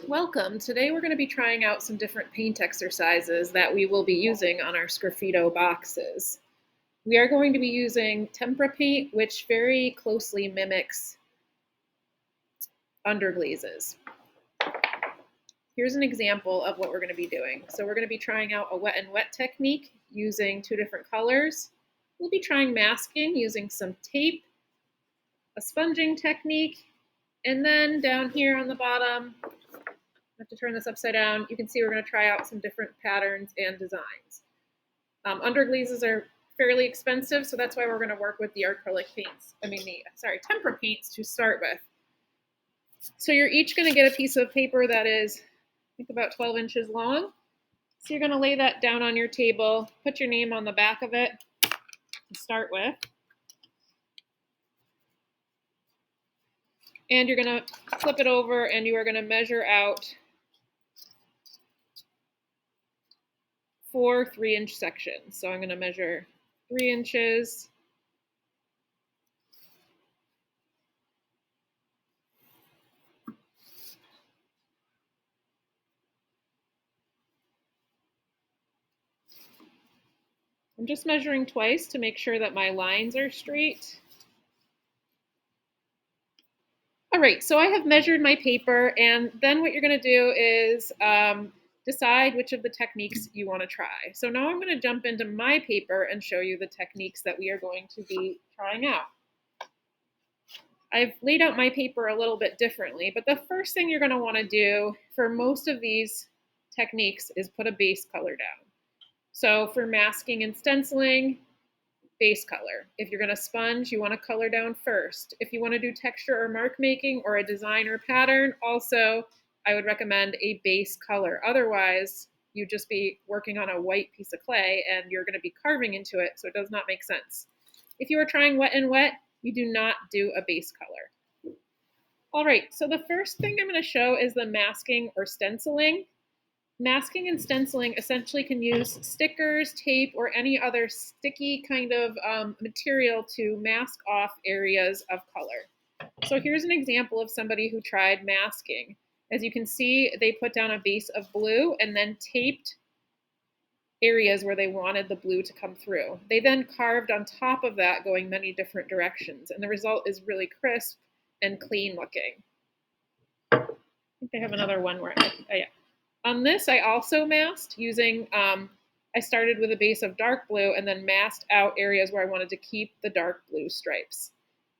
Welcome. Today we're going to be trying out some different paint exercises that we will be using on our Sgraffito boxes. We are going to be using Tempera paint, which very closely mimics underglazes. Here's an example of what we're going to be doing. So we're going to be trying out a wet and wet technique using two different colors. We'll be trying masking using some tape, a sponging technique, and then down here on the bottom, I have to turn this upside down. You can see we're going to try out some different patterns and designs. Underglazes are fairly expensive, so that's why we're going to work with the acrylic paints. Tempera paints to start with. So you're each going to get a piece of paper that is, I think, about 12 inches long. So you're going to lay that down on your table, put your name on the back of it to start with. And you're going to flip it over and you are going to measure out 4 3-inch sections. So I'm going to measure 3 inches. I'm just measuring twice to make sure that my lines are straight. All right, so I have measured my paper, and then what you're going to do is decide which of the techniques you want to try. So now I'm going to jump into my paper and show you the techniques that we are going to be trying out. I've laid out my paper a little bit differently, but the first thing you're going to want to do for most of these techniques is put a base color down. So for masking and stenciling, base color. If you're going to sponge, you want to color down first. If you want to do texture or mark making or a design or pattern, also I would recommend a base color. Otherwise, you'd just be working on a white piece of clay and you're going to be carving into it, so it does not make sense. If you are trying wet and wet, you do not do a base color. All right, so the first thing I'm going to show is the masking or stenciling. Masking and stenciling essentially can use stickers, tape, or any other sticky kind of material to mask off areas of color. So here's an example of somebody who tried masking. As you can see, they put down a base of blue and then taped areas where they wanted the blue to come through. They then carved on top of that, going many different directions, and the result is really crisp and clean looking. I think they have another one where, yeah. On this, I also masked using, I started with a base of dark blue and then masked out areas where I wanted to keep the dark blue stripes.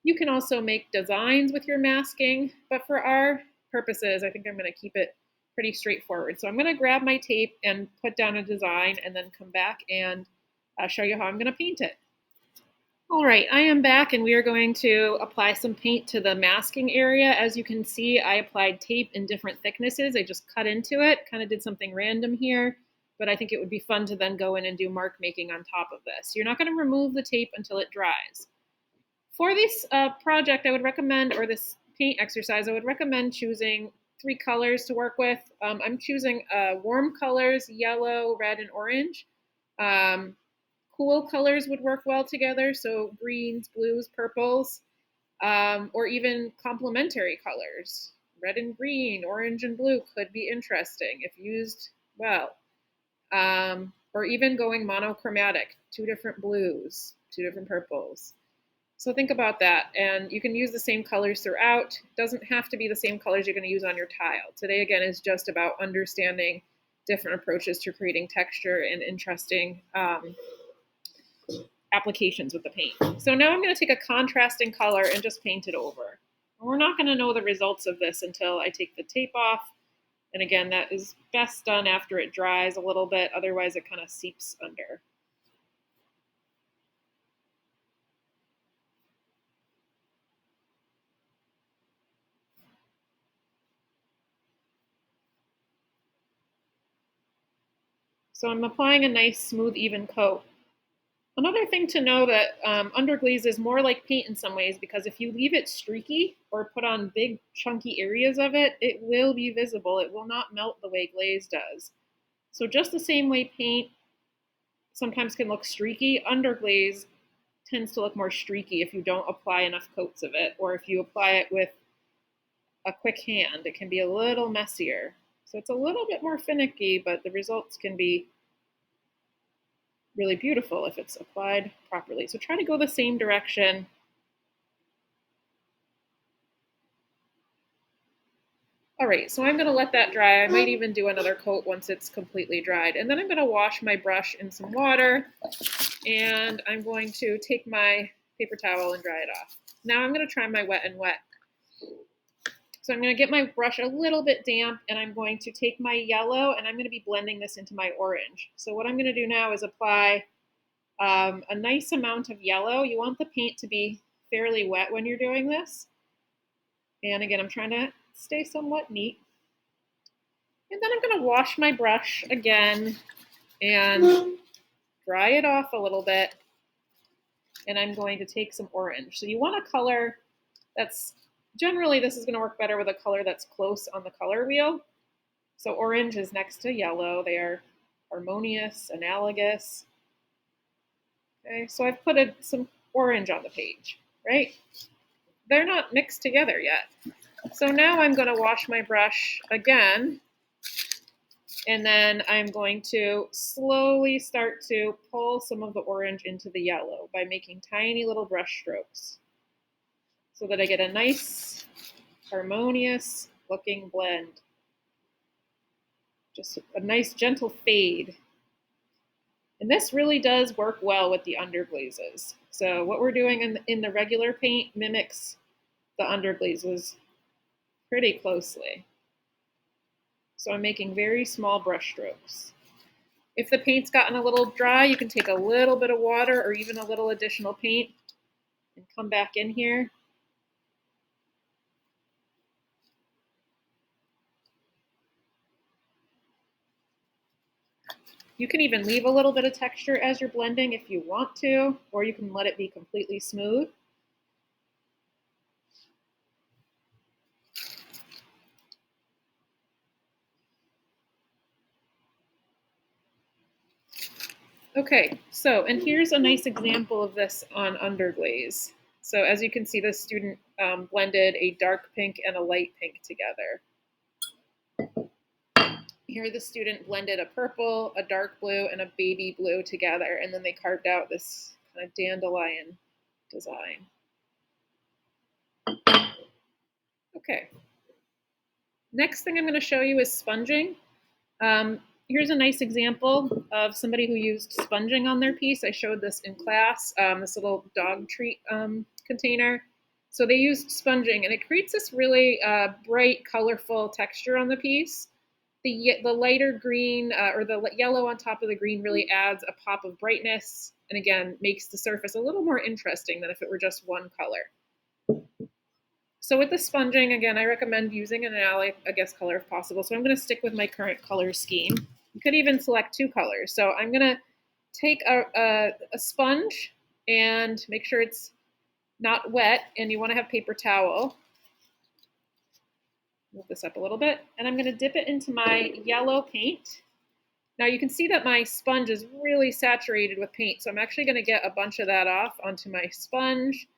You can also make designs with your masking, but for our purposes, I think I'm going to keep it pretty straightforward. So I'm going to grab my tape and put down a design and then come back and show you how I'm going to paint it. All right, I am back and we are going to apply some paint to the masking area. As you can see, I applied tape in different thicknesses. I just cut into it, kind of did something random here, but I think it would be fun to then go in and do mark making on top of this. You're not going to remove the tape until it dries. For this project, I would recommend, or this paint exercise, I would recommend choosing 3 colors to work with. I'm choosing warm colors, yellow, red, and orange. Cool colors would work well together, so greens, blues, purples, or even complementary colors. Red and green, orange and blue could be interesting if used well. Or even going monochromatic, 2 different blues, 2 different purples. So think about that, and you can use the same colors throughout. It doesn't have to be the same colors you're going to use on your tile. Today, again, is just about understanding different approaches to creating texture and interesting applications with the paint. So now I'm going to take a contrasting color and just paint it over. We're not going to know the results of this until I take the tape off. And again, that is best done after it dries a little bit, otherwise it kind of seeps under. So I'm applying a nice, smooth, even coat. Another thing to know that underglaze is more like paint in some ways, because if you leave it streaky or put on big chunky areas of it, it will be visible. It will not melt the way glaze does. So just the same way paint sometimes can look streaky, underglaze tends to look more streaky if you don't apply enough coats of it, or if you apply it with a quick hand. It can be a little messier. So it's a little bit more finicky, but the results can be really beautiful if it's applied properly. So try to go the same direction. All right, so I'm going to let that dry. I might even do another coat once it's completely dried. And then I'm going to wash my brush in some water, and I'm going to take my paper towel and dry it off. Now I'm going to try my wet and wet. So I'm going to get my brush a little bit damp, and I'm going to take my yellow, and I'm going to be blending this into my orange. So what I'm going to do now is apply a nice amount of yellow. You want the paint to be fairly wet when you're doing this. And again, I'm trying to stay somewhat neat. And then I'm going to wash my brush again and dry it off a little bit. And I'm going to take some orange. So you want a color that's, generally this is going to work better with a color that's close on the color wheel. So orange is next to yellow. They are harmonious, analogous. Okay, so I've put some orange on the page, right? They're not mixed together yet. So now I'm going to wash my brush again, and then I'm going to slowly start to pull some of the orange into the yellow by making tiny little brush strokes so that I get a nice, harmonious looking blend. Just a nice gentle fade. And this really does work well with the underglazes. So what we're doing in the regular paint mimics the underglazes pretty closely. So I'm making very small brush strokes. If the paint's gotten a little dry, you can take a little bit of water or even a little additional paint and come back in here. You can even leave a little bit of texture as you're blending if you want to, or you can let it be completely smooth. Okay, so, and here's a nice example of this on Underglaze. So as you can see, the student blended a dark pink and a light pink together. Here the student blended a purple, a dark blue, and a baby blue together, and then they carved out this kind of dandelion design. Okay. Next thing I'm going to show you is sponging. Here's a nice example of somebody who used sponging on their piece. I showed this in class, this little dog treat container. So they used sponging, and it creates this really bright, colorful texture on the piece. The lighter green or the yellow on top of the green really adds a pop of brightness, and again, makes the surface a little more interesting than if it were just one color. So with the sponging, again, I recommend using an analogous color if possible. So I'm going to stick with my current color scheme. You could even select two colors. So I'm going to take a sponge and make sure it's not wet, and you want to have paper towel. Move this up a little bit, and I'm going to dip it into my yellow paint. Now you can see that my sponge is really saturated with paint, so I'm actually going to get a bunch of that off onto my sponge,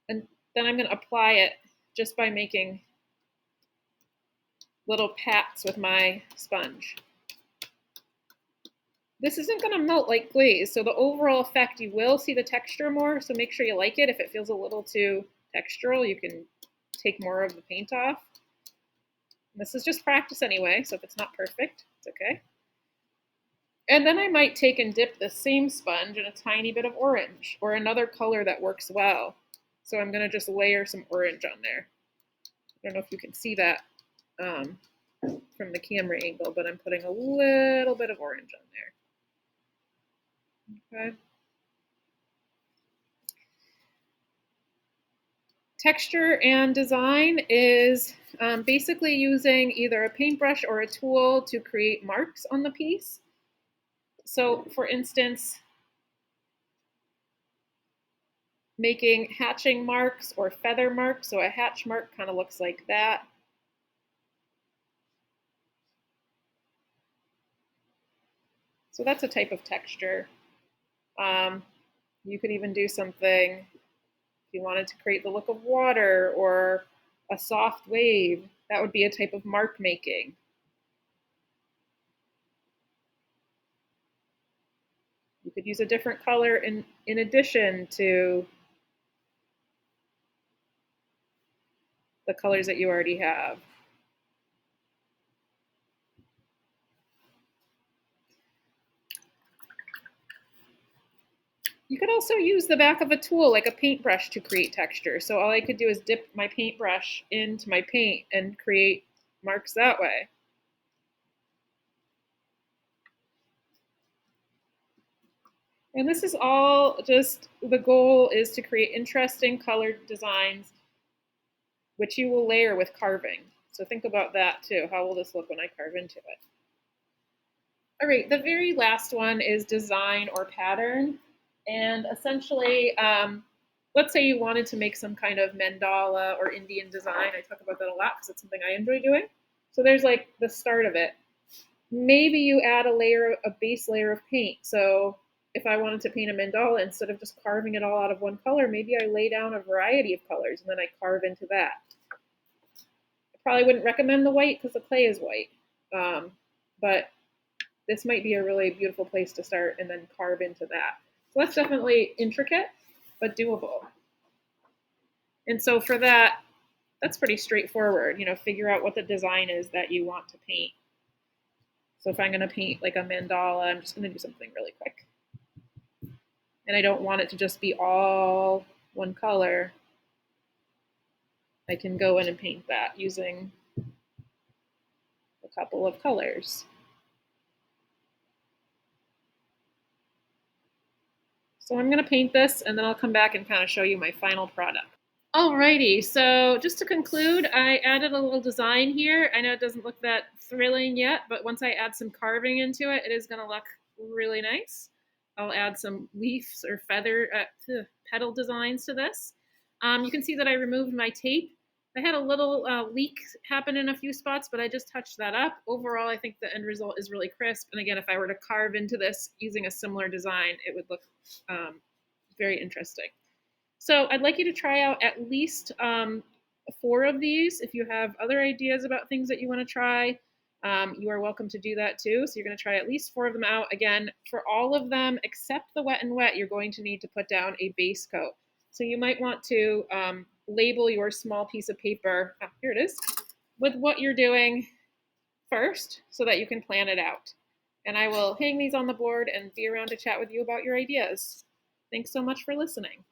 and then I'm going to apply it just by making little pats with my sponge. This isn't going to melt like glaze, so the overall effect, you will see the texture more, so make sure you like it. If it feels a little too textural, you can take more of the paint off. This is just practice anyway, so if it's not perfect, it's okay. And then I might take and dip the same sponge in a tiny bit of orange or another color that works well. So I'm going to just layer some orange on there. I don't know if you can see that from the camera angle, but I'm putting a little bit of orange on there. Okay. Texture and design is basically using either a paintbrush or a tool to create marks on the piece. So for instance, making hatching marks or feather marks. So a hatch mark kind of looks like that. So that's a type of texture. You could even do something if you wanted to create the look of water or A soft wave, that would be a type of mark making. You could use a different color in addition to the colors that you already have. You could also use the back of a tool like a paintbrush to create texture. So all I could do is dip my paintbrush into my paint and create marks that way. And this is all just, the goal is to create interesting colored designs, which you will layer with carving. So think about that too. How will this look when I carve into it? All right, the very last one is design or pattern. And essentially, let's say you wanted to make some kind of mandala or Indian design. I talk about that a lot because it's something I enjoy doing. So there's like the start of it. Maybe you add a base layer of paint. So if I wanted to paint a mandala, instead of just carving it all out of one color, maybe I lay down a variety of colors and then I carve into that. I probably wouldn't recommend the white because the clay is white. But this might be a really beautiful place to start and then carve into that. So that's definitely intricate, but doable. And so for that, that's pretty straightforward. You know, figure out what the design is that you want to paint. So if I'm going to paint like a mandala, I'm just going to do something really quick. And I don't want it to just be all one color. I can go in and paint that using a couple of colors. So I'm going to paint this and then I'll come back and kind of show you my final product. Alrighty, so just to conclude, I added a little design here. I know it doesn't look that thrilling yet, but once I add some carving into it, it is going to look really nice. I'll add some leaves or petal designs to this. You can see that I removed my tape. I had a little leak happen in a few spots, but I just touched that up. Overall, I think the end result is really crisp. And again, if I were to carve into this using a similar design, it would look very interesting. So I'd like you to try out at least 4 of these. If you have other ideas about things that you want to try, you are welcome to do that too. So you're going to try at least 4 of them out. Again, for all of them except the wet and wet, you're going to need to put down a base coat. So you might want to label your small piece of paper, here it is, with what you're doing first so that you can plan it out. And I will hang these on the board and be around to chat with you about your ideas. Thanks so much for listening.